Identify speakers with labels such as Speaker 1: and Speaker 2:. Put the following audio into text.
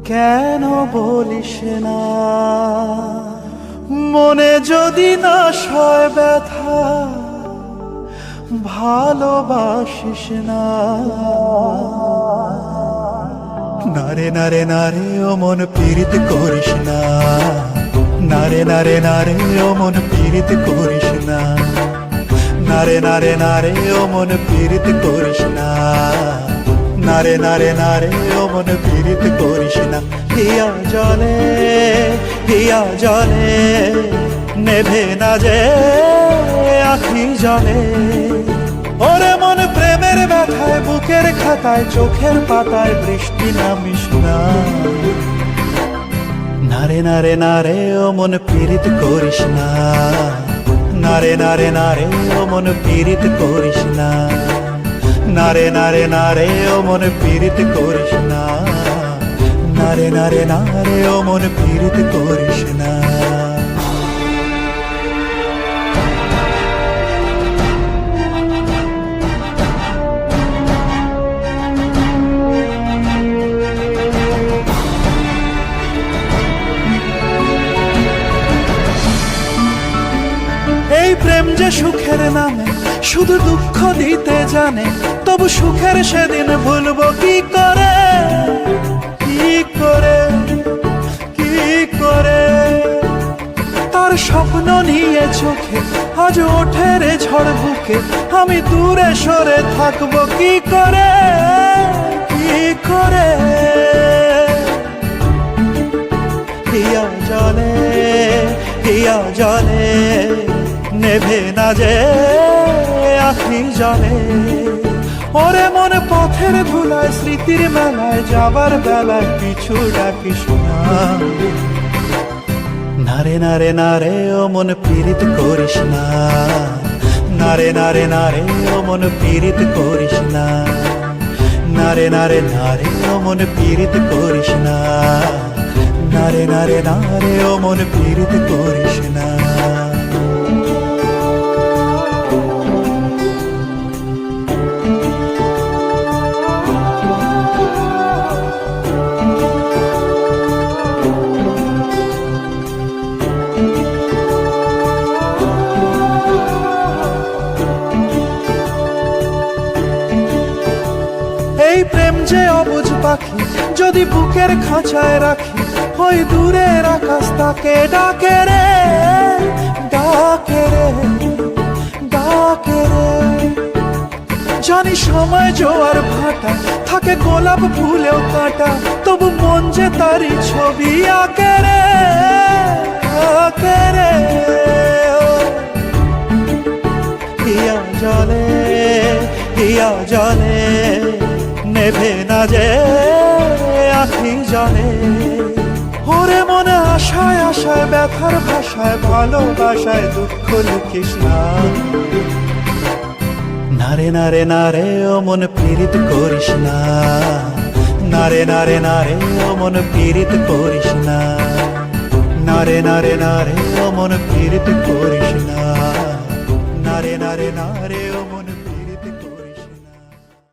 Speaker 1: কেন বলিস না, মনে যদি না সয় ব্যথা, ভালোবাসিস না। নারে নারে নারে ও মন পীড়িত করিস না, নারে নারে নারে ও মন পীড়িত করিস না, নারে নারে নারে ও মন পীড়িত করিস না, নারে নারে নারে ও মন পীড়িত করিস না। হিয়া জলে হিয়া জলে নেভে না যে আখি জলে, ওরে মন প্রেমের ব্যথায় বুকের খাতায় চোখের পাতায় বৃষ্টি নামিস না। নারে নারে নারে ও মন পীড়িত করিস না, নারে নারে নারে ও মন পীড়িত করিস না, নারে নারে নারে ও মন পীড়িত করিস না, নারে নারে নারে ও মন পীড়িত করিস না। এই প্রেম যে সুখের নামে শুধু দুঃখ দিতে জানে, তবু সুখের সেদিন ভুলবো কি করে, কি করে, কি করে। তার স্বপ্ন নিয়ে চোখে আজ ওঠে রে ঝড় বুকে, আমি দূরে সরে থাকবো কি করে, কি করে। হিয়া জলে হিয়া জলে নেভে না যে আখি জলে, ওরে মন পথের ধুলায় স্মৃতির মেলায় যাবার বেলায় পিছু ডাকিস না। নারে নারে নারে ও মন পীড়িত করিস না, নারে নারে নারে ও মন পীড়িত করিস না, নারে নারে নারে ও মন পীড়িত করিস না, নারে নারে নারে ও মন পীড়িত করিস না। এই প্রেম যে অবুঝ পাখি, যদি বুকের খাঁচায় রাখি, ওই দূরের আকাশ তাকে ডাকে রে, ডাকে রে, ডাকে রে। জানি সময় জোয়ার ভাটা, থাকে গোলাপ ফুলেও কাটা, তবু মন যে তারই ছবি আঁকে রে, আঁকে রে। হিয়া জলে হিয়া জলে নেভে না যে আখি জলে, ওরে মনে আশায় আশায় ব্যথার ভাষায় ভালোবাসায় দুঃখ লিখিস না। নারে নারে নারে ও মন পীড়িত করিস না, নারে নারে নারে ও মন পীড়িত করিস না, নারে নারে নারে ও মন পীড়িত করিস না, নারে নারে নারে ও